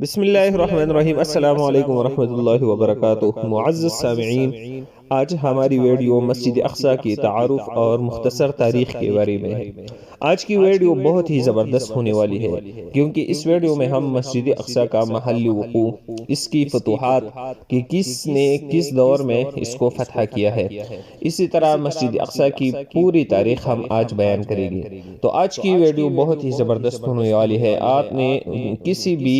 بسم اللہ الرحمن الرحیم۔ السلام علیکم ورحمۃ اللہ وبرکاتہ۔ معزز سامعین، آج ہماری ویڈیو مسجد اقصی کی تعارف اور مختصر تاریخ کے بارے میں ہے۔ آج کی ویڈیو بہت ہی زبردست ہونے والی ہے کیونکہ اس ویڈیو میں ہم مسجد اقصی کا محلی وقوع، اس کی فتوحات کہ کس نے کس دور میں اس کو فتح کیا ہے، اسی طرح مسجد اقصی کی پوری تاریخ ہم آج بیان کریں گے۔ تو آج کی ویڈیو بہت ہی زبردست ہونے والی ہے۔ آپ نے کسی بھی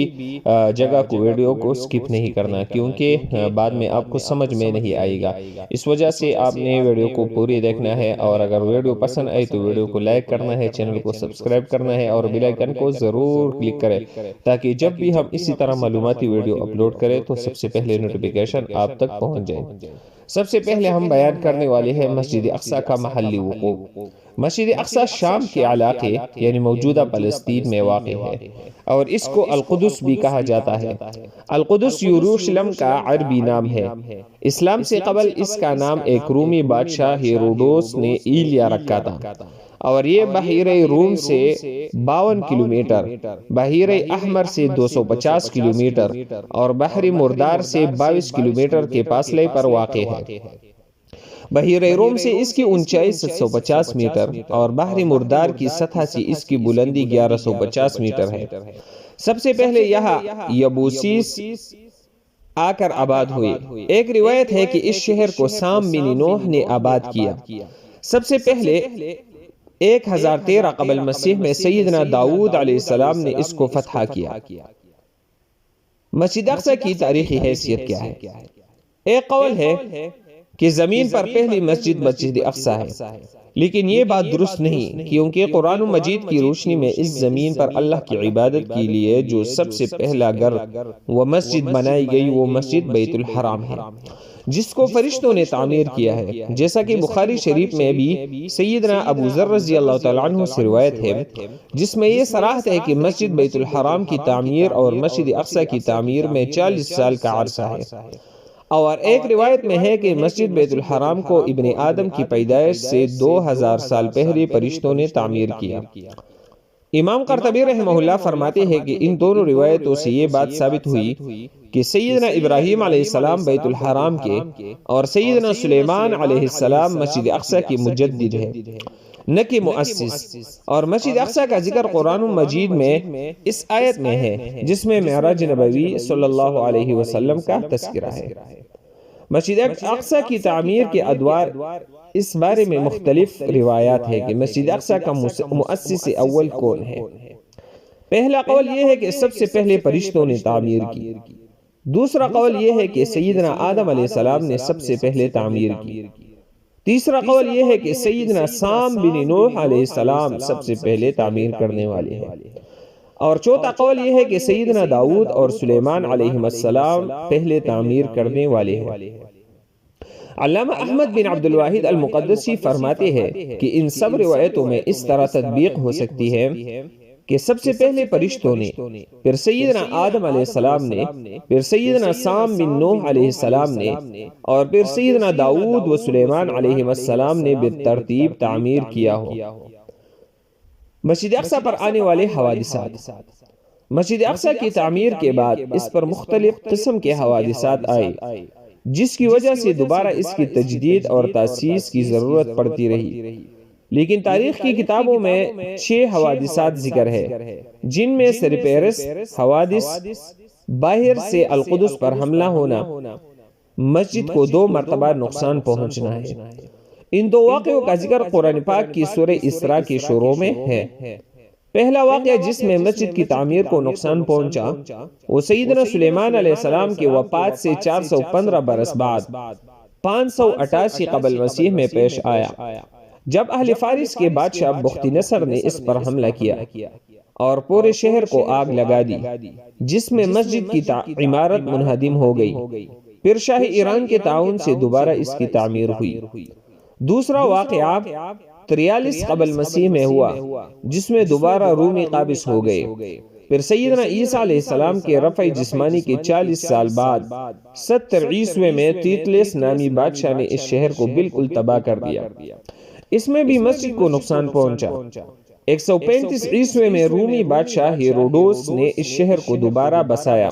جگہ کو ویڈیو کو سکپ نہیں کرنا کیونکہ بعد میں آپ کو سمجھ میں نہیں آئے گا۔ اس وجہ سے آپ نے ویڈیو کو پوری دیکھنا ہے، اور اگر ویڈیو پسند آئی تو ویڈیو کو لائک کرنا ہے، چینل کو سبسکرائب کرنا ہے اور بیل آئیکن کو ضرور کلک کریں تاکہ جب بھی ہم اسی طرح معلوماتی ویڈیو اپلوڈ کریں تو سب سے پہلے نوٹیفیکیشن آپ تک پہنچ جائے۔ سب سے پہلے ہم بیان کرنے والے ہیں مسجد اقصی کا محلی وقوع۔ مسجد اقصی شام کے علاقے یعنی موجودہ فلسطین میں واقع ہے اور اس کو القدس بھی کہا جاتا ہے۔ القدس یروشلم کا عربی نام ہے۔ اسلام سے قبل اس کا نام ایک رومی بادشاہ ہیروڈوس نے ایلیا رکھا تھا، اور یہ بحیرہ روم سے 52 کلومیٹر، بحیرہ احمر سے 250 کلومیٹر اور بحر مردار سے 22 کلومیٹر کے فاصلے پر واقع ہے۔ بحیرہ روم سے اس کی اونچائی 750 میٹر اور بحر مردار کی سطح سے اس کی بلندی 1150 میٹر ہے۔ سب سے پہلے یہاں یبوسیس آ کر آباد ہوئے۔ ایک روایت ہے کہ اس شہر کو سام بن نوح نے آباد کیا۔ سب سے پہلے 1013 قبل مسیح میں سیدنا داؤد علیہ السلام نے اس کو فتح کیا۔ مسجد اقصی کی تاریخی حیثیت کیا ہے؟ ایک قول ہے کہ زمین پر پہلی مسجد اقصی ہے، لیکن یہ بات درست نہیں کیونکہ قرآن مجید کی روشنی میں اس زمین پر اللہ کی عبادت کے لیے جو سب سے پہلا گھر و مسجد بنائی گئی وہ مسجد بیت الحرام ہے، جس کو فرشتوں نے تعمیر کیا ہے، جیسا کہ بخاری شریف میں بھی سیدنا ابو ذر رضی اللہ تعالیٰ عنہ سے روایت ہے جس میں یہ صراحت ہے کہ مسجد بیت الحرام کی تعمیر اور مسجد اقصی کی تعمیر میں 40 سال کا عرصہ ہے۔ اور ایک روایت میں ہے کہ مسجد بیت الحرام کو ابن آدم کی پیدائش سے 2000 سال پہلے فرشتوں نے تعمیر کیا۔ امام قرطبی رحمہ اللہ فرماتے ہیں کہ ان دونوں روایتوں سے یہ بات ثابت ہوئی کہ سیدنا ابراہیم علیہ السلام بیت الحرام کے اور سیدنا سلیمان علیہ السلام مسجد اقصی کی مجدد ہے، نہ کہ مؤسس۔ اور مسجد اقصی کا ذکر قرآن مجید میں اس آیت میں ہے جس میں معراج نبوی صلی اللہ علیہ وسلم کا تذکرہ ہے۔ مسجد اقصی کی تعمیر کے ادوار، اس بارے میں مختلف روایات ہے کہ مسجد اقصی کا مؤسس اول کون ہے۔ پہلا قول یہ ہے کہ سب سے پہلے فرشتوں نے تعمیر کی۔ دوسرا قول یہ ہے کہ سیدنا آدم علیہ السلام نے سب سے پہلے تعمیر کی۔ تیسرا قول یہ ہے کہ سیدنا سام بن نوح علیہ السلام سب سے پہلے تعمیر کرنے والے ہیں، اور چوتھا قول یہ ہے کہ سیدنا داؤد اور سلیمان علیہ السلام پہلے تعمیر کرنے والے ہیں۔ علامہ احمد بن عبد الواحد المقدسی فرماتے ہیں کہ ان سب روایتوں میں اس طرح تطبیق ہو سکتی ہے کہ سب سے پہلے فرشتوں نے، پھر سیدنا آدم علیہ السلام نے، پھر سیدنا سام بن نوح علیہ السلام نے، اور پھر سیدنا داؤد و سلیمان علیہ السلام نے بالترتیب تعمیر کیا ہو۔ مسجد اقصی پر آنے والے حوادثات۔ مسجد اقصی کی تعمیر کے بعد اس پر مختلف قسم کے حوادثات آئے جس کی وجہ سے دوبارہ اس کی تجدید اور تاسیس کی ضرورت پڑتی رہی، لیکن تاریخ کی کتابوں میں 6 حوادثات ذکر ہے جن میں سرپیرس حوادث، باہر سے القدس پر حملہ ہونا، مسجد کو 2 مرتبہ نقصان پہنچنا ہے۔ ان 2 واقعوں کا ذکر قرآن پاک کی سورہ اسراء کے شروع میں ہے۔ پہلا واقعہ جس میں مسجد کی تعمیر کو نقصان پہنچا وہ سیدنا سلیمان علیہ السلام کی وفات سے 415 برس بعد 588 قبل مسیح میں پیش آیا، جب اہل فارس کے بادشاہ بختی نصر نے اس پر حملہ کیا اور پورے شہر کو آگ لگا دی، جس میں مسجد کی عمارت منہدم ہو گئی۔ پھر شاہ ایران کے تعاون سے دوبارہ اس کی تعمیر ہوئی۔ دوسرا واقعہ 43 قبل مسیح میں ہوا جس میں دوبارہ رومی قابض ہو گئے۔ پھر سیدنا عیسیٰ علیہ السلام کے رفع جسمانی کے 40 سال بعد 70 عیسوی میں تیتلیس نامی بادشاہ نے اس شہر کو بالکل تباہ کر دیا۔ اس میں بھی مسجد کو نقصان پہنچا۔ 135 عیسوی میں رومی بادشاہ ہیروڈوس نے اس شہر کو دوبارہ بسایا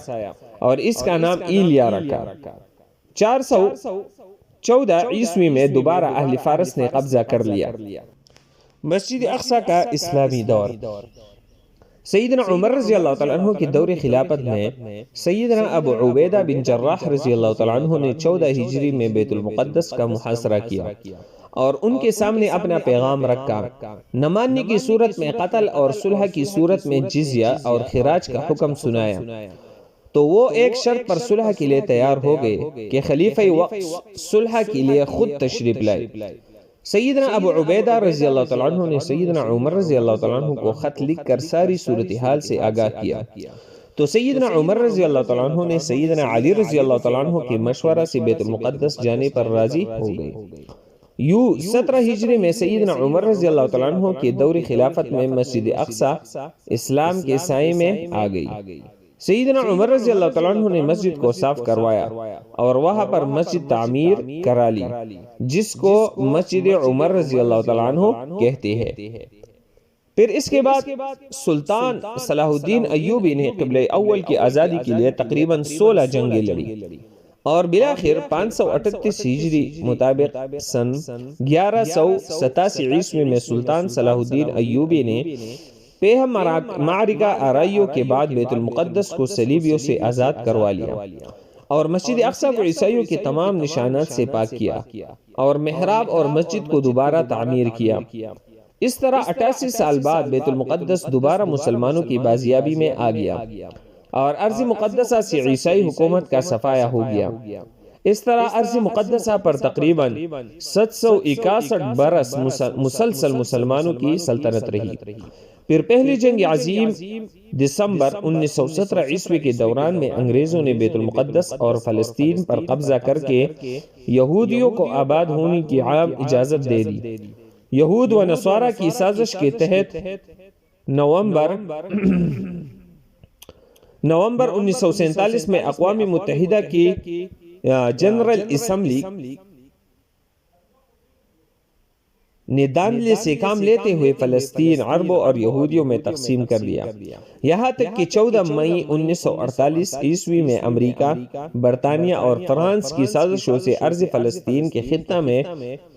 اور اس کا نام ایلیا رکھا۔ 414 عیسوی میں دوبارہ اہل فارس نے قبضہ کر لیا۔ مسجد اقصی کا اسلامی دور۔ سیدنا عمر رضی اللہ تعالیٰ عنہ کی دور خلافت میں سیدنا ابو عبیدہ بن جراح رضی اللہ تعالیٰ عنہ نے 14 ہجری میں بیت المقدس کا محاصرہ کیا اور ان کے سامنے اپنا پیغام رکھا۔ نہ ماننے کی صورت میں قتل اور صلح کی صورت میں جزیہ اور خراج کا حکم سنایا، تو وہ ایک شرط پر صلح کے لیے تیار ہو گئے کہ خلیفہ وقت صلح کے لیے خود تشریف لائے۔ سیدنا ابو عبیدہ رضی اللہ تعالیٰ عنہ نے سیدنا عمر رضی اللہ تعالیٰ عنہ کو خط لکھ کر ساری صورتحال سے آگاہ کیا، تو سیدنا عمر رضی اللہ تعالیٰ عنہ نے سیدنا علی رضی اللہ تعالیٰ عنہ کے مشورہ سے بیت المقدس جانے پر راضی ہو گئے۔ 17 ہجری میں سیدنا عمر رضی اللہ تعالیٰ عنہ کے دور خلافت میں مسجد اقصی اسلام کے سائے میں آ گئی۔ سیدنا عمر رضی اللہ تعالیٰ عنہ نے مسجد کو صاف کروایا اور وہاں پر مسجد تعمیر کرا لی، جس کو مسجد عمر رضی اللہ تعالیٰ عنہ کہتے ہیں۔ پھر اس کے بعد سلطان صلاح الدین ایوبی نے قبلہ اول کی آزادی کے لیے تقریباً 16 جنگیں لڑی اور بلاخر 538 ہجری مطابق سن 1187 عیسوی میں سلطان صلاح الدین ایوبی نے پیہ معرکہ آرائیوں کے بعد بیت المقدس کو صلیبیوں سے آزاد کروا لیا اور مسجد اقصی کو عیسائیوں کے تمام نشانات سے پاک کیا اور محراب اور مسجد کو دوبارہ تعمیر کیا۔ اس طرح 88 سال بعد بیت المقدس دوبارہ مسلمانوں کی بازیابی میں آ گیا اور ارض مقدسہ سے عیسائی حکومت کا صفایا ہو گیا۔ اس طرح ارض مقدسہ پر تقریباً 761 برس مسلسل مسلمانوں کی سلطنت رہی۔ پھر پہلی جنگ عظیم دسمبر 1917 عیسوی کے دوران میں انگریزوں نے بیت المقدس اور فلسطین پر قبضہ کر کے یہودیوں کو آباد ہونے کی عام اجازت دے دی۔ یہود و نصارہ کی سازش کے تحت نومبر 1947 میں اقوام متحدہ کی جنرل اسمبلی نے داندلے سے کام لیتے ہوئے فلسطین عربوں اور یہودیوں میں تقسیم کر دیا، یہاں تک کہ 14 مئی 1948 عیسوی میں امریکہ، برطانیہ اور فرانس کی سازشوں سے ارض فلسطین کے خطہ میں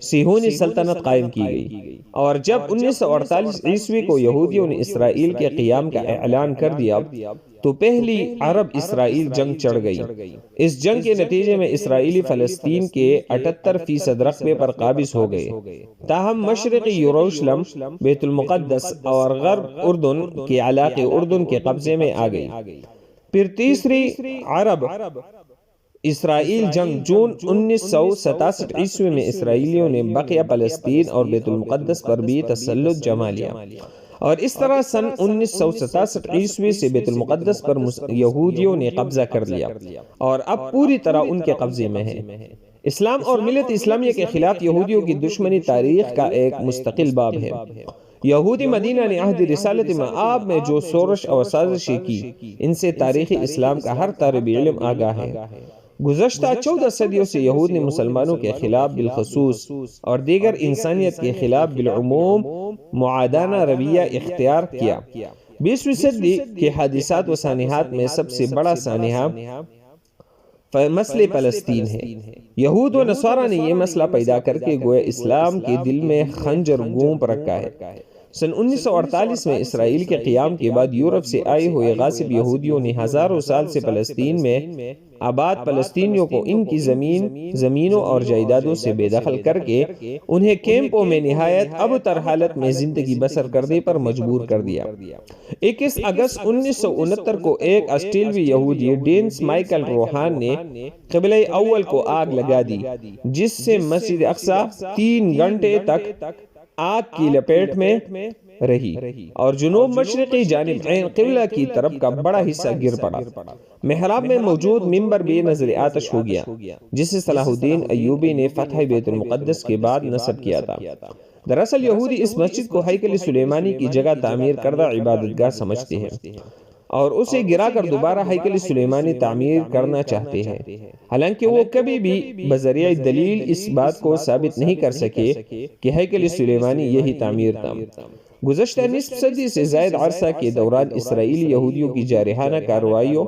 صہیونی سلطنت قائم کی گئی، اور جب 1948 عیسوی کو یہودیوں نے اسرائیل کے قیام کا اعلان کر دیا تو پہلی عرب اسرائیل جنگ چڑھ گئی۔ اس جنگ کے نتیجے میں اسرائیلی فلسطین کے 78% رقبے پر قابض ہو گئے، تاہم مشرقی یروشلم، بیت المقدس اور غرب اردن کے علاقے اردن کے قبضے میں آ گئی۔ پھر تیسری عرب اسرائیل جنگ جون 1967 عیسوی میں اسرائیلیوں نے بقیہ فلسطین اور بیت المقدس پر بھی تسلط جما لیا، اور اس طرح سن 1967 عیسوی سے بیت المقدس پر یہودیوں نے قبضہ کر لیا اور اب پوری طرح ان کے قبضے میں ہے۔ اسلام اور ملت اسلامیہ کے خلاف یہودیوں کی دشمنی تاریخ کا ایک مستقل باب ہے۔ یہودی مدینہ نے عہد رسالت مآب میں جو شورش اور سازشیں کی، ان سے تاریخ اسلام کا ہر طالب علم آگاہ ہے۔ گزشتہ 14 صدیوں سے یہود نے مسلمانوں کے خلاف بالخصوص اور دیگر انسانیت کے خلاف بالعموم معادانہ رویہ اختیار کیا۔ 20ویں صدی کے حادثات و سانحات میں سب سے بڑا سانحہ مسئلہ فلسطین ہے۔ یہود و نصارہ نے یہ مسئلہ پیدا کر کے گویا اسلام کے دل میں خنجر گونپ رکھا ہے۔ سن 1948 میں اسرائیل کے قیام کے بعد یورپ سے آئے ہوئے غاصب یہودیوں نے ہزاروں سال سے فلسطین میں آباد فلسطینیوں کو ان کی زمینوں اور جائیدادوں سے بے دخل کر کے انہیں کیمپوں میں نہایت ابتر حالت میں زندگی بسر کرنے پر مجبور کر دیا۔ 21 اگست 1969 کو ایک آسٹریلوی یہودی ڈینس مائیکل روہان نے قبلہ اول کو آگ لگا دی، جس سے مسجد اقصی 3 گھنٹے تک آگ کی لپیٹ میں رہی اور جنوب مشرقی جانب عین قبلہ کی طرف کا بڑا حصہ گر پڑا۔ محراب میں موجود منبر بھی نذر آتش ہو گیا، جسے صلاح الدین ایوبی نے فتح بیت المقدس کے بعد نصب کیا تھا۔ دراصل یہودی اس مسجد کو ہیکل سلیمانی کی جگہ تعمیر کردہ عبادت گاہ سمجھتے ہیں اور اسے گرا کر دوبارہ ہیکل سلیمانی تعمیر کرنا چاہتے ہیں، حالانکہ وہ کبھی بھی بذریعہ دلیل اس بات کو ثابت نہیں کر سکے کہ ہیکل سلیمانی یہی تعمیر تھا۔ گزشتہ نصف صدی سے زائد عرصہ کے دوران اسرائیلی یہودیوں کی جارحانہ کارروائیوں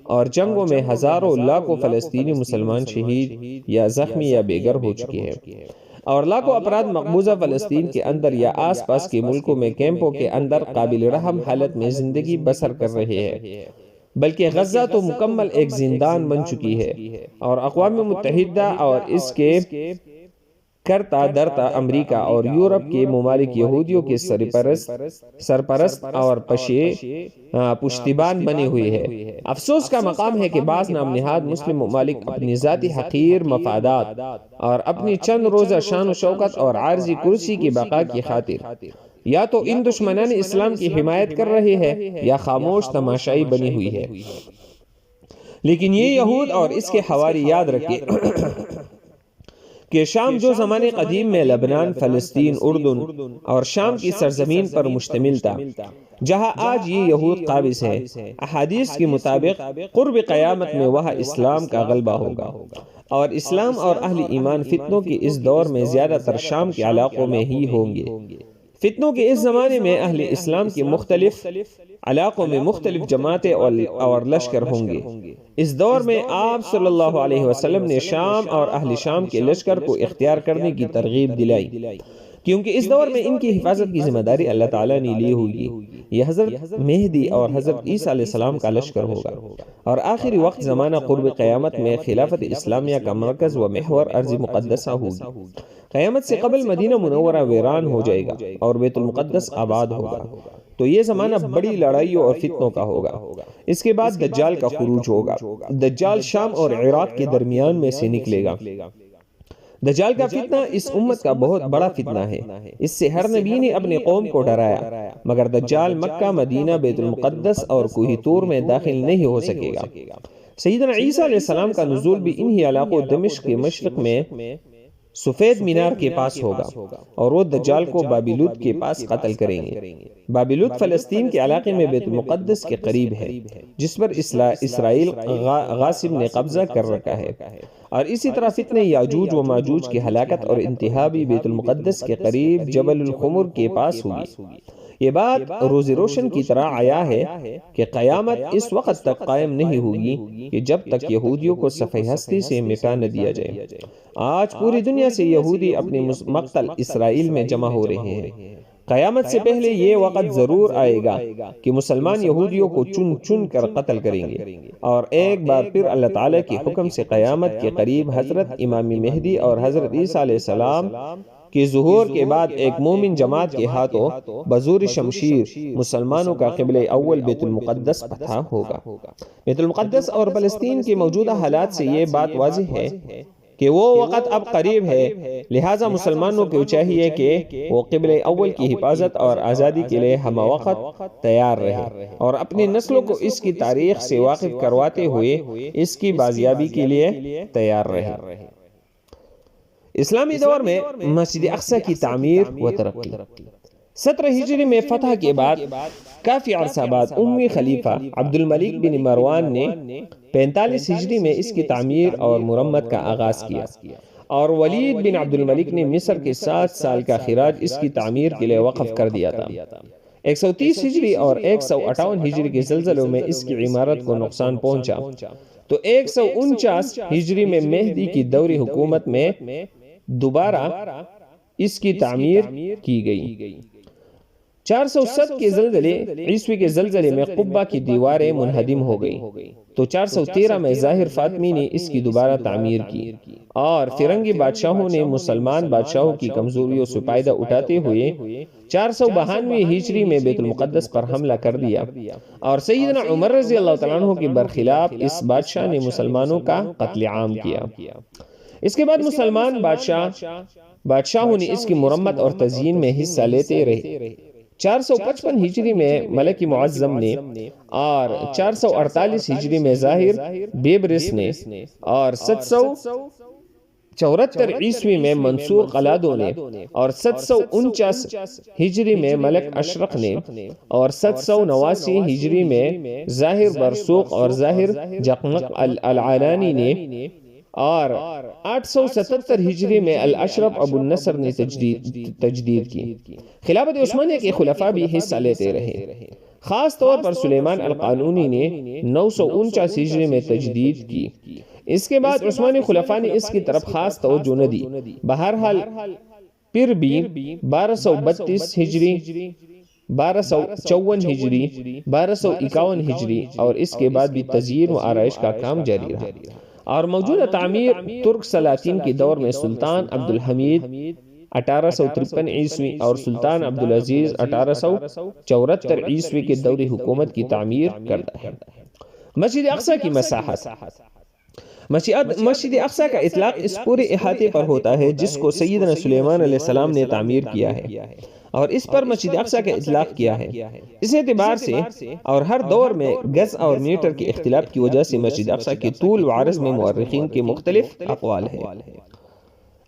اور جنگوں میں ہزاروں لاکھوں فلسطینی مسلمان شہید یا زخمی یا بے گھر ہو چکے ہیں، اور لاکھوں افراد مقبوضہ فلسطین کے اندر یا آس پاس کے ملکوں میں کیمپوں کے اندر قابل رحم حالت میں زندگی بسر کر رہے ہیں، بلکہ غزہ تو مکمل ایک زندان بن چکی ہے، اور اقوام متحدہ اور اس کے کرتا درتا امریکہ اور یورپ کے ممالک یہودیوں کے سرپرست اور پشتیبان بنے ہوئے ہیں۔ افسوس کا مقام ہے کہ بعض نام نہاد مسلم ممالک اپنی ذاتی حقیر مفادات اور اپنی چند روزہ شان و شوکت اور عارضی کرسی کی بقا کی خاطر یا تو ان دشمنان اسلام کی حمایت کر رہے ہیں یا خاموش تماشائی بنی ہوئی ہے۔ لیکن یہ یہود اور اس کے حواری یاد رکھے کہ شام جو زمانے قدیم میں لبنان، فلسطین، اردن اور شام کی سرزمین پر مشتمل تھا، جہاں آج یہ یہود قابض ہے، احادیث کے مطابق قرب قیامت میں وہاں اسلام کا غلبہ ہوگا، اور اسلام اور اہل ایمان فتنوں کے اس دور میں زیادہ تر شام کے علاقوں میں ہی ہوں گے۔ فتنوں کے اس زمانے میں اہل اسلام کے مختلف علاقوں میں مختلف جماعتیں اور لشکر ہوں گے۔ اس دور میں آپ صلی اللہ علیہ وسلم نے شام اور اہل شام کے لشکر کو اختیار کرنے کی ترغیب دلائی، کیونکہ اس دور میں ان کی حفاظت کی ذمہ داری اللہ تعالیٰ نے لی ہوگی۔ یہ حضرت مہدی اور حضرت عیسیٰ علیہ السلام کا لشکر ہوگا، اور آخری وقت زمانہ قرب قیامت میں خلافت اسلامیہ کا مرکز و محور ارض مقدسہ ہوگی۔ قیامت سے قبل مدینہ منورہ ویران ہو جائے گا اور بیت المقدس آباد ہوگا، تو یہ زمانہ بڑی لڑائیوں اور فتنوں کا ہوگا۔ اس کے بعد دجال کا خروج ہوگا۔ دجال شام اور عراق کے درمیان میں سے نکلے گا۔ دجال کا فتنہ اس امت کا بہت بڑا فتنہ ہے، اس سے ہر نبی نے اپنے قوم کو ڈرایا، مگر دجال مکہ، مدینہ، بیت المقدس اور کوہ طور میں داخل نہیں ہو سکے گا۔ سیدنا عیسیٰ علیہ السلام کا نزول بھی انہی علاقوں دمشق کے مشرق میں سفید مینار کے پاس ہوگا، اور وہ دجال کو بابلوت کے پاس قتل کریں گے۔ بابلوت فلسطین کے علاقے میں بیت المقدس کے قریب ہے، جس پر اسرائیل غاصب نے قبضہ کر رکھا ہے، اور اسی طرح فتنہ یاجوج و ماجوج کی ہلاکت اور انتہا بھی بیت المقدس کے قریب جبل الخمر کے پاس ہوگی۔ یہ بات روز روشن کی طرح آیا ہے کہ قیامت اس وقت تک قائم نہیں ہوگی کہ جب تک یہودیوں کو صفحہ ہستی سے مٹا نہ دیا جائے۔ آج پوری دنیا سے یہودی اپنے مقتل اسرائیل میں جمع ہو رہے ہیں۔ قیامت سے پہلے یہ وقت ضرور آئے گا کہ مسلمان یہودیوں کو چن چن کر قتل کریں گے، اور ایک بار پھر اللہ تعالیٰ کے حکم سے قیامت کے قریب حضرت امام مہدی اور حضرت عیسیٰ علیہ السلام کے ظہور کے بعد ایک مومن جماعت کے ہاتھوں بزور شمشیر مسلمانوں کا قبلہ اول بیت المقدس فتح ہوگا۔ بیت المقدس اور فلسطین کے موجودہ حالات سے یہ بات واضح ہے کہ وہ وقت اب قریب ہے، لہٰذا مسلمانوں کو چاہیے کہ وہ قبلہ اول کی حفاظت اور آزادی کے لیے ہمہ وقت تیار رہے، اور اپنی نسلوں کو اس کی تاریخ سے واقف کرواتے ہوئے اس کی بازیابی کے لیے تیار رہے۔ اسلامی دور میں مسجد اقصی کی تعمیر و ترقی۔ 17 ہجری میں فتح کے بعد کافی عرصہ بعد امی خلیفہ عبد الملک بن مروان نے 45 ہجری میں اس کی تعمیر اور مرمت کا آغاز کیا، اور ولید بن عبد الملک نے مصر کے 7 سال کا خراج اس کی تعمیر کے لیے وقف کر دیا تھا۔ 130 ہجری اور 158 ہجری کے زلزلوں میں اس کی عمارت کو نقصان پہنچا، تو 149 ہجری میں مہدی کی دوری حکومت میں دوبارہ اس کی تعمیر کی گئی۔ 407 کے زلزلے عیسوی کے زلزلے میں قبہ کی دیواریں منہدم ہو گئی، تو 413 میں ظاہر فاطمی نے اس کی دوبارہ تعمیر کی، اور فرنگی بادشاہوں نے مسلمان بادشاہوں کی کمزوریوں سے فائدہ اٹھاتے ہوئے 492 ہجری میں بیت المقدس پر حملہ کر دیا، اور سیدنا عمر رضی اللہ تعالیٰ عنہ کے برخلاف اس بادشاہ نے مسلمانوں کا قتل عام کیا۔ اس کے بعد مسلمان بادشاہوں نے اس کی مرمت اور تزیین میں حصہ لیتے رہے۔ 455 ہجری میں ملک معظم نے، اور 448 ہجری میں ظاہر بیبرس نے، اور 774 عیسوی میں منصور قلادو نے، اور 749 ہجری میں ملک اشرق نے، اور 789 ہجری میں ظاہر برسوق اور ظاہر جقمق العلانی نے اور 877 ہجری میں الاشرف ابو النصر نے تجدید کی۔ خلافت عثمانیہ کے خلفاء بھی حصہ لیتے رہے، خاص طور پر سلیمان القانونی نے 949 ہجری میں تجدید کی۔ اس کے بعد عثمانی خلفاء نے اس کی طرف خاص توجہ نہ دی۔ بہرحال پھر بھی 1232 ہجری، 1254 ہجری، 1251 ہجری اور اس کے بعد بھی تزئین و آرائش کا کام جاری رہا، اور موجودہ تعمیر ترک سلاطین کے دور میں سلطان عبد الحمید 1853 عیسوی اور سلطان عبدالعزیز 1874 عیسوی کے دور حکومت کی تعمیر کردہ ہے۔ مسجد اقصی کی مساحت۔ مسجد اقصی کا اطلاق اس پورے احاطے پر ہوتا ہے جس کو سیدنا سلیمان علیہ السلام نے تعمیر کیا ہے، اور اس پر مسجد اقصی کا اطلاق کیا ہے۔ اس اعتبار سے اور ہر دور میں گز اور میٹر کے اختلاف کی وجہ سے مسجد اقصی کے طول و عرض میں مورخین کے مختلف اقوال ہیں۔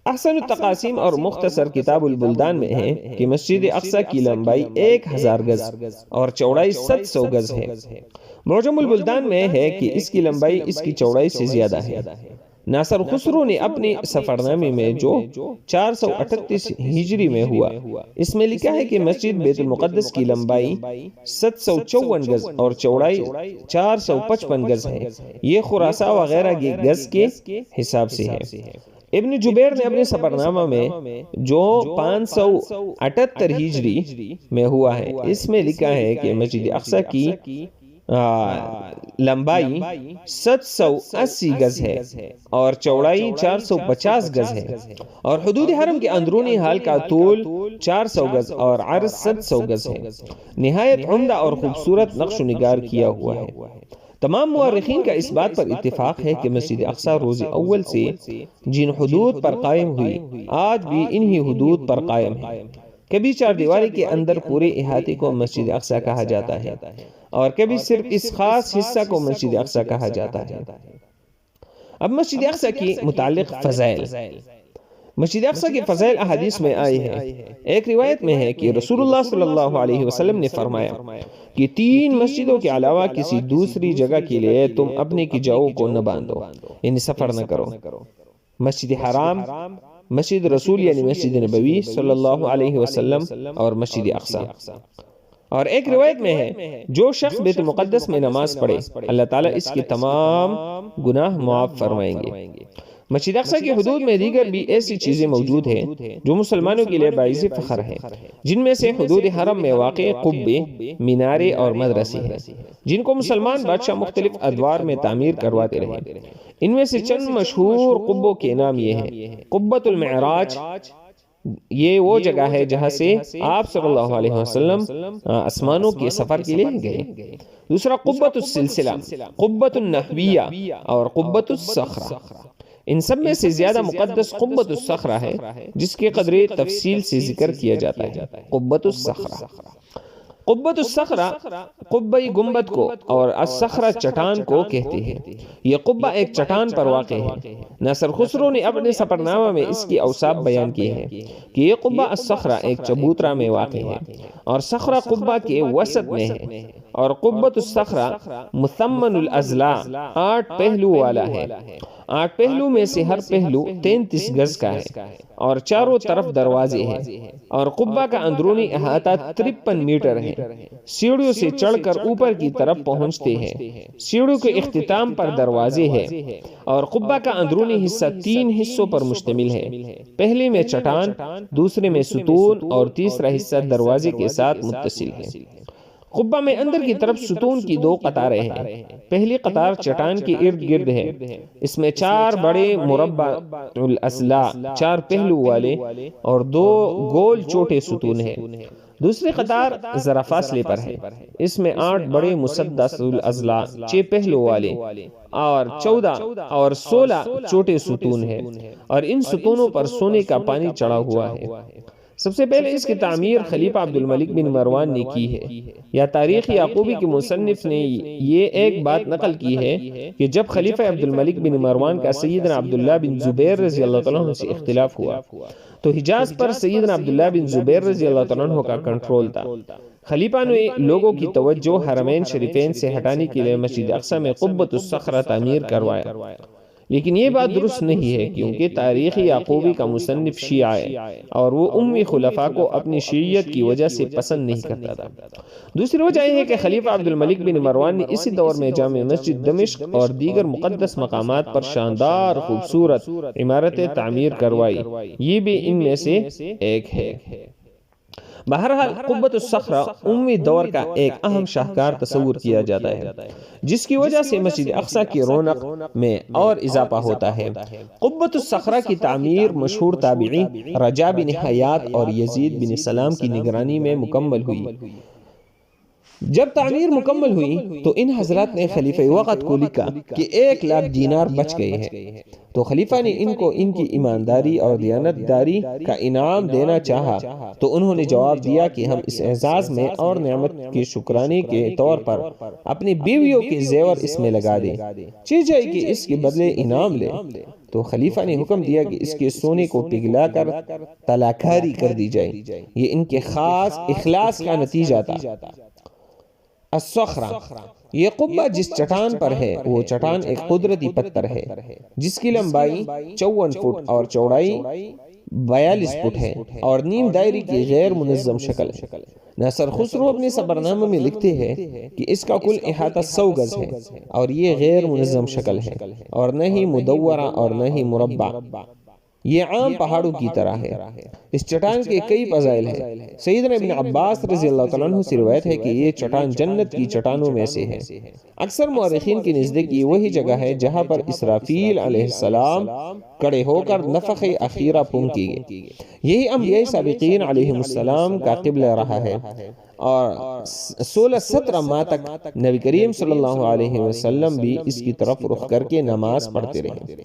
احسن التقاسیم اور مختصر کتاب البلدان میں ہے کہ مسجد اقصی کی لمبائی 1000 گز اور چوڑائی 700 گز ہے۔ معجم البلدان میں ہے کہ اس کی لمبائی اس کی چوڑائی سے زیادہ ہے۔ ناصر خسرو نے اپنے سفرنامے میں جو 438 ہجری میں ہوا، اس میں لکھا ہے کہ مسجد بیت المقدس کی لمبائی 754 گز اور چوڑائی 455 گز ہے۔ یہ خراساں وغیرہ کے گز کے حساب سے ہے۔ ابن جبیر نے اپنے سفرنامہ میں جو 578 ہجری میں ہوا ہے، اس میں لکھا ہے کہ مسجد اقصی کی لمبائی 780 گز ہے اور چوڑائی 450 گز ہے، اور حدود حرم کے اندرونی حال کا طول 400 گز اور عرض 700 گز ہے۔ نہایت عمدہ اور خوبصورت نقش و نگار کیا ہوا ہے۔ تمام مورخین کا اس بات پر اتفاق ہے کہ مسجد اقصی روز اول سے جن حدود پر قائم ہوئی آج بھی انہی حدود پر قائم ہے۔ کبھی چار دیواری کے اندر پورے احاطے کو مسجد اقصی کہا جاتا ہے، اور کبھی صرف اس خاص حصہ کو مسجد اقصی کہا جاتا ہے۔ اب مسجد اقصی کی متعلق فضائل۔ مسجد اقصی کی فضائل احادیث میں آئی ہے۔ ایک روایت میں ہے کہ رسول اللہ صلی اللہ علیہ وسلم نے فرمایا کہ 3 مسجدوں کے علاوہ کسی دوسری جگہ کے لیے تم اپنے کی جاؤں کو نہ باندھو، یعنی سفر نہ کرو۔ مسجد حرام، مسجد رسول یعنی مسجد نبوی صلی اللہ علیہ وسلم، اور مسجد اقصی۔ اور ایک روایت میں ہے جو شخص بیت المقدس میں نماز پڑھے اللہ تعالیٰ اس کے تمام گناہ معاف فرمائیں گے۔ مسجد اقصی کی حدود میں دیگر بھی ایسی چیزیں موجود ہیں جو مسلمانوں کے لیے باعث فخر ہیں، جن میں سے حدود حرم میں واقع قبے، مینارے اور مدرسے ہیں، جن کو مسلمان بادشاہ مختلف ادوار میں تعمیر کرواتے رہے۔ ان میں سے چند مشہور قبوں کے نام یہ ہیں: قبۃ المعراج، یہ وہ جگہ ہے جہاں سے آپ صلی اللہ علیہ وسلم آسمانوں کے سفر کے لیے گئے۔ دوسرا قبۃ السلسلہ، قبۃ النحویہ اور قبۃ الصخرہ۔ ان سب میں سے زیادہ مقدس قبۃ الصخرہ ہے، جس کے قدر تفصیل سے ذکر کیا جاتا ہے۔ قبۃ الصخرہ، قبۃ الصخرہ قبہ گنبد کو اور الصخرہ چٹان کو کہتے ہیں۔ یہ قبہ ایک چٹان پر واقع ہے۔ ناصر خسرو نے اپنے سفرنامہ میں اس کی اوصاف بیان کی ہے کہ یہ قبہ الصخرہ ایک چبوترا میں واقع ہے اور صخرہ قبہ کے وسط میں ہے، اور قبۃ الصخرہ مثمن الاضلاع 8 پہلو والا ہے۔ 8 پہلو میں سے ہر پہلو 33 گز کا ہے اور چاروں طرف دروازے ہیں، اور قبہ کا اندرونی احاطہ 53 میٹر ہے۔ سیڑھیوں سے چڑھ کر اوپر کی طرف پہنچتے ہیں۔ سیڑھیوں کے اختتام پر دروازے ہیں، اور قبہ کا اندرونی حصہ 3 حصوں پر مشتمل ہے۔ پہلے میں چٹان، دوسرے میں ستون اور تیسرا حصہ دروازے کے ساتھ متصل ہے۔ قبہ میں اندر کی طرف ستون کی 2 قطاریں ہیں۔ پہلی قطار چٹان کے ارد گرد ہے، اس میں 4 بڑے مربع الاضلاع 4 پہلو والے اور 2 گول چھوٹے ستون ہیں۔ دوسری قطار ذرا فاصلے پر ہے، اس میں 8 بڑے مسدس الاضلاع 6 پہلو والے اور 14 اور 16 چھوٹے ستون ہیں، اور ان ستونوں پر سونے کا پانی چڑھا ہوا ہے۔ سب سے پہلے اس کی تعمیر خلیفہ عبد الملک بن مروان نے کی ہے۔ یا تاریخ یعقوبی کے مصنف نے یہ ایک بات نقل کی ہے کہ جب خلیفہ عبد الملک بن مروان کا سیدنا عبداللہ بن زبیر رضی اللہ تعالیٰ عنہ سے اختلاف ہوا تو حجاز پر سیدنا عبداللہ بن زبیر رضی اللہ تعالیٰ عنہ کا کنٹرول تھا۔ خلیفہ نے لوگوں کی توجہ حرمین شریفین سے ہٹانے کے لیے مسجد اقصی میں قبۃ الصخرہ تعمیر کروایا۔ لیکن یہ بات درست نہیں ہے کیونکہ تاریخ یعقوبی کا مصنف شیعہ ہے اور وہ امی خلفاء کو اپنی شیعیت کی وجہ سے پسند نہیں کرتا تھا۔ دوسری وجہ یہ ہے کہ خلیفہ عبد الملک بن مروان نے اسی دور میں جامع مسجد دمشق اور دیگر مقدس مقامات پر شاندار خوبصورت عمارتیں تعمیر کروائی، یہ بھی ان میں سے ایک ہے۔ بہرحال قبۃ الصخرہ امی دور کا ایک اہم شاہکار تصور کیا جاتا ہے جس کی وجہ سے مسجد اقصی کی رونق میں اور اضافہ ہوتا ہے۔ قبۃ الصخرہ کی تعمیر مشہور تابعی رجاء بن حیات اور یزید بن سلام کی نگرانی میں مکمل ہوئی۔ جب تعمیر مکمل ہوئی تو ان حضرات نے خلیفہ وقت کو لکھا کہ 1,00,000 دینار بچ گئے ہیں، تو خلیفہ نے ان کو ان کی ایمانداری اور دیانتداری کا انعام دینا چاہا، تو انہوں نے جواب دیا کہ ہم اس اعزاز میں اور نعمت کے شکرانے کے طور پر اپنی بیویوں کے زیور اس میں لگا دیں، چاہے جائے کہ اس کے بدلے انعام لیں۔ تو خلیفہ نے حکم دیا کہ اس کے سونے کو پگھلا کر طلاکاری کر دی جائے، یہ ان کے خاص اخلاص کا نتیجہ تھا۔ الصخرہ، یہ قبہ جس چٹان پر ہے وہ چٹان ایک قدرتی پتھر ہے جس کی لمبائی 54 فٹ اور چوڑائی 42 فٹ ہے اور نیم دائری کی غیر منظم شکل ہے۔ ناصر خسرو اپنے سفرنامے میں لکھتے ہیں کہ اس کا کل احاطہ 100 گز ہے اور یہ غیر منظم شکل ہے اور نہ ہی مدورہ اور نہ ہی مربع، یہ عام پہاڑوں کی طرح ہے۔ اس چٹان کے کئی فضائل ہیں۔ سیدنا ابن عباس رضی اللہ تعالیٰ عنہ سے روایت ہے کہ یہ چٹان جنت کی چٹانوں میں سے ہے۔ اکثر مورخین کے نزدیک یہ وہی جگہ ہے جہاں پر اسرافیل علیہ السلام کڑے ہو کر نفخ اخیرہ پھونکی گئی۔ یہی انبیاء سابقین علیہ السلام کا قبلہ رہا ہے اور 16-17 ماہ تک نبی کریم صلی اللہ علیہ وسلم بھی اس کی طرف رخ کر کے نماز پڑھتے رہے۔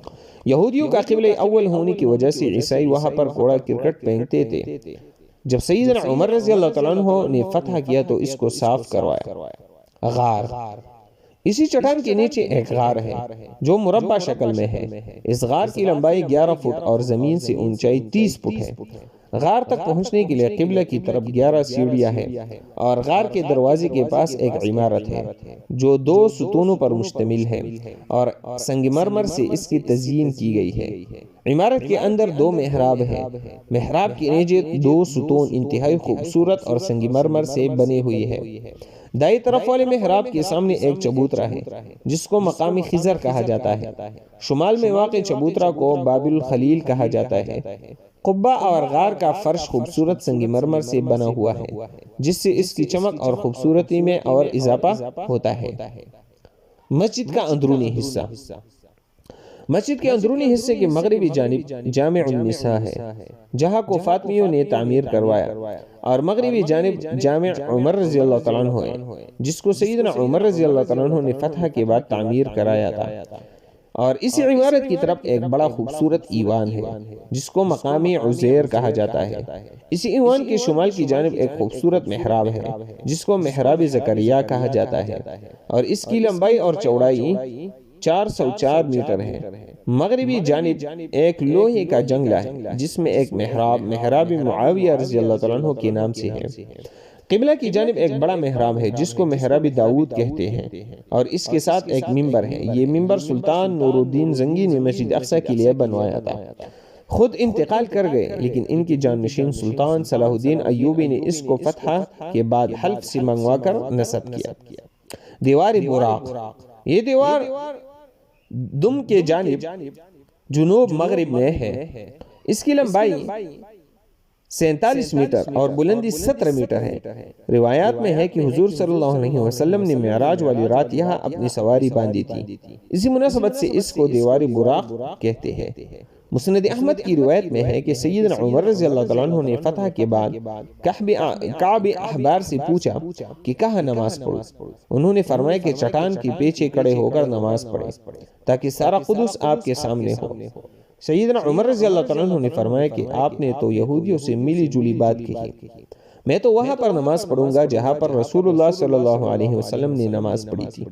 یہودیوں کا قبلہ اول ہونے کی وجہ سے عیسائی وہاں پر کوڑا کرکٹ پھینکتے تھے۔ جب سیدنا عمر رضی اللہ تعالیٰ عنہ نے فتح کیا تو اس کو صاف کروایا۔ غار، اسی چٹان کے نیچے ایک غار ہے جو مربع شکل میں ہے۔ اس غار کی لمبائی 11 فٹ اور زمین سے اونچائی 30 فٹ ہے۔ غار تک پہنچنے کے لیے قبلہ کی طرف 11 سیڑھیاں ہیں اور غار کے دروازے کے پاس ایک عمارت ہے جو 2 ستونوں پر مشتمل ہے اور سنگ مرمر سے اس کی تزئین کی گئی ہے۔ عمارت کے اندر 2 محراب ہیں۔ محراب کے نیچے 2 ستون انتہائی خوبصورت اور سنگ مرمر سے بنے ہوئے ہیں۔ دائیں طرف والے محراب کے سامنے ایک چبوترا ہے جس کو مقامی خضر کہا جاتا ہے۔ شمال میں واقع چبوترا کو باب الخلیل کہا جاتا ہے۔ قبہ اور غار کا فرش خوبصورت سنگ مرمر سے بنا ہوا ہے جس سے اس کی چمک اور خوبصورتی میں اور اضافہ ہوتا ہے۔ مسجد کا اندرونی حصہ، مسجد کے اندرونی حصے کے مغربی جانب جامع النساء ہے جہاں کو فاطمیوں نے تعمیر کروایا، اور مغربی جانب جامع عمر رضی اللہ تعالیٰ عنہ ہے جس کو سیدنا عمر رضی اللہ تعالیٰ عنہ نے فتح کے بعد تعمیر کرایا تھا، اور اسی عمارت کی طرف ایک بڑا خوبصورت ایوان ہے جس کو مقامی عزیر کہا جاتا ہے۔ اسی ایوان کے شمال کی جانب ایک خوبصورت محراب ہے جس کو محراب زکریا کہا جاتا ہے اور اس کی لمبائی اور چوڑائی 404 میٹر ہے۔ مغربی جانب ایک لوہے کا جنگلہ ہے جس میں ایک محراب معاویہ رضی اللہ تعالیٰ عنہ کے نام سے ہے۔ قبلہ کی جانب ایک بڑا محراب ہے جس کو محراب داؤد کہتے ہیں اور اس کے ساتھ ایک منبر ہے۔ یہ منبر سلطان نور الدین زنگی نے مسجد اقصی کے لیے بنوایا تھا۔ خود انتقال کر گئے لیکن ان کی جانشین سلطان صلاح الدین ایوبی نے اس کو فتح کے بعد حلب سے منگوا کر نصب کیا۔ دیوار براق، یہ دیوار دم کے جانب جنوب مغرب میں ہے۔ اس کی لمبائی 47 میٹر اور بلندی 17 میٹر ہے۔ روایات میں ہے کہ حضور صلی اللہ علیہ وسلم نے معراج والی رات یہاں اپنی سواری باندھی تھی، اسی مناسبت سے اس کو دیوار براق کہتے ہیں۔ مسند احمد کی روایت میں ہے کہ سیدنا عمر رضی اللہ تعالیٰ عنہ نے فتح کے بعد کعب احبار سے پوچھا کہ کہاں نماز پڑھوں؟ انہوں نے فرمایا کہ چٹان کے پیچھے کھڑے ہو کر نماز پڑھیں تاکہ سارا قدس آپ کے سامنے ہو۔ سیدنا عمر رضی اللہ تعالیٰ عنہ نے فرمایا کہ آپ نے تو یہودیوں سے ملی جلی بات کہی، میں تو وہاں پر نماز پڑھوں گا جہاں پر رسول اللہ صلی اللہ علیہ وسلم نے نماز پڑھی تھی۔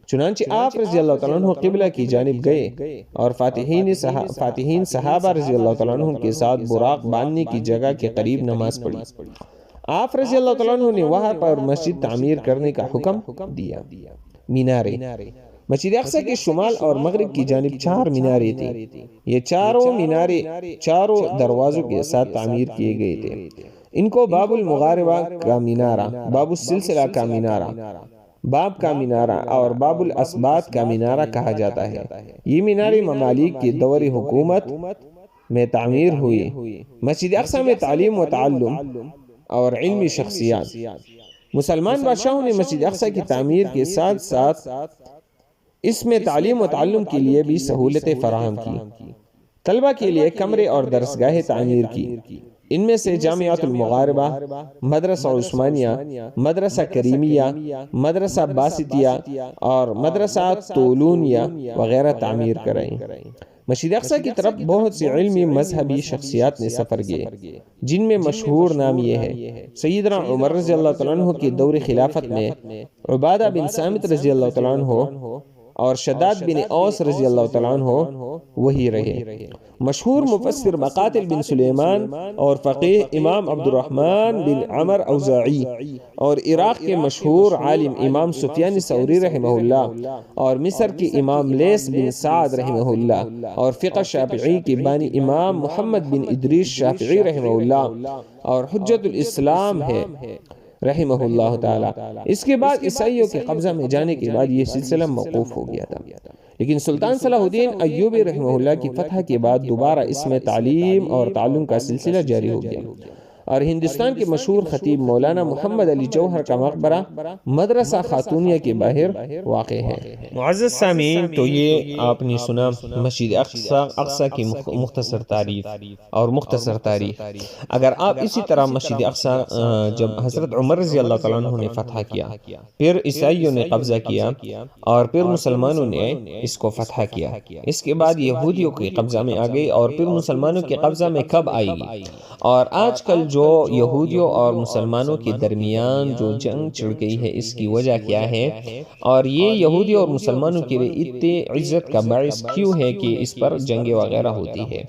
چنانچہ آپ رضی اللہ تعالیٰ عنہ قبلہ کی جانب گئے اور فاتحین صحابہ رضی اللہ تعالیٰ عنہ کے ساتھ براق باندھنے کی جگہ کے قریب نماز پڑھی۔ آپ رضی اللہ تعالیٰ عنہ نے وہاں پر مسجد تعمیر کرنے کا حکم دیا۔ مینارے، مسجد اقصی کے شمال اور مغرب کی جانب 4 میناریں تھیں۔ یہ چاروں میناریں چاروں دروازوں کے ساتھ تعمیر کیے گئے تھے۔ ان کو باب المغاربہ کا مینارہ، باب السلسلہ کا مینارہ، باب کا مینارہ اور باب الاسبات کا مینارہ کہا جاتا ہے۔ یہ میناریں ممالک کی دور حکومت میں تعمیر ہوئی۔ مسجد اقصی میں تعلیم و تعلم اور علمی شخصیات۔ مسلمان بادشاہوں نے مسجد اقصی کی تعمیر کے ساتھ ساتھ اس میں تعلیم و تعلم کے لیے بھی سہولتیں فراہم کی۔ طلبہ کے لیے کمرے اور درسگاہیں تعمیر کی۔ ان میں سے جامعۃ المغاربہ، مدرسہ عثمانیہ، مدرسہ کریمیہ، مدرسہ باسطیہ اور مدرسہ طولونیہ وغیرہ تعمیر کرائیں۔ مسجد اقصی کی طرف بہت سی علمی مذہبی شخصیات نے سفر کیے، جن میں مشہور نام یہ ہے: سیدنا عمر رضی اللہ تعالیٰ عنہ کی دور خلافت میں عبادہ بن صامت رضی اللہ تعالیٰ عنہ اور شداد بن اوس رضی اللہ تعالیٰ عنہ وہی رہے۔ مشہور مفسر مقاتل بن سلیمان اور فقیہ امام عبد الرحمن بن عمر اوزاعی اور عراق کے مشہور عالم امام سفیان ثوری رحمہ اللہ اور مصر کے امام لیث بن سعد رحمہ اللہ اور فقہ شافعی کے بانی امام محمد بن ادریس شافعی رحمہ اللہ اور حجت الاسلام ہے رحمہ اللہ تعالی۔ اس کے بعد عیسائیوں کے قبضہ میں جانے کے بعد یہ سلسلہ موقوف ہو گیا تھا، لیکن سلطان صلاح الدین ایوبی رحمہ اللہ کی فتح کے بعد دوبارہ اس میں تعلیم اور تعلم کا سلسلہ جاری ہو گیا، اور ہندوستان کے مشہور خطیب مولانا محمد علی جوہر کا مقبرہ مدرسہ خاتونیہ کے باہر واقع ہے۔ معزز سامعین، تو یہ آپ نے سنا مسجد اقصی کی مختصر تعریف اور مختصر تاریخ۔ اگر آپ اسی طرح مسجد اقصی جب حضرت عمر رضی اللہ تعالیٰ عنہ نے فتح کیا، پھر عیسائیوں نے قبضہ کیا اور پھر مسلمانوں نے اس کو فتح کیا، اس کے بعد یہودیوں کے قبضہ میں آ گئی اور پھر مسلمانوں کے قبضہ میں کب آئے گی، اور آج کل جو یہودیوں اور مسلمانوں کے درمیان جو جنگ چھڑ گئی ہے، اس کی وجہ کیا ہے، اور یہ یہودیوں اور مسلمانوں کے لیے اتنی عزت کا باعث کیوں ہے کہ اس پر جنگیں وغیرہ ہوتی ہے۔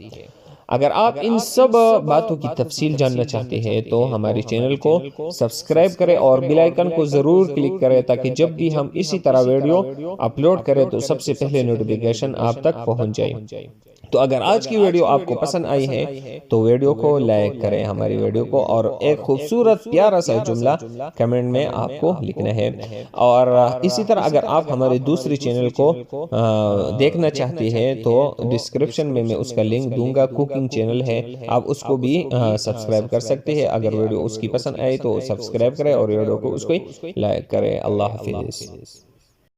اگر آپ ان سب باتوں کی تفصیل جاننا چاہتے ہیں تو ہمارے چینل کو سبسکرائب کریں اور بیل آئیکن کو ضرور کلک کریں، تاکہ جب بھی ہم اسی طرح ویڈیو اپلوڈ کریں تو سب سے پہلے نوٹیفیکیشن آپ تک پہنچ جائے۔ تو اگر آج کی ویڈیو آپ کو پسند آئی ہے تو ویڈیو کو لائک کریں ہماری ویڈیو کو، اور ایک خوبصورت پیارا سا جملہ کمنٹ میں آپ کو لکھنا ہے۔ اور اسی طرح اگر آپ ہمارے دوسری چینل کو دیکھنا چاہتے ہیں تو ڈسکرپشن میں اس کا لنک دوں گا، کوکنگ چینل ہے، آپ اس کو بھی سبسکرائب کر سکتے ہیں۔ اگر ویڈیو اس کی پسند آئے تو سبسکرائب کریں اور ویڈیو کو اس کو لائک کریں۔ اللہ حافظ۔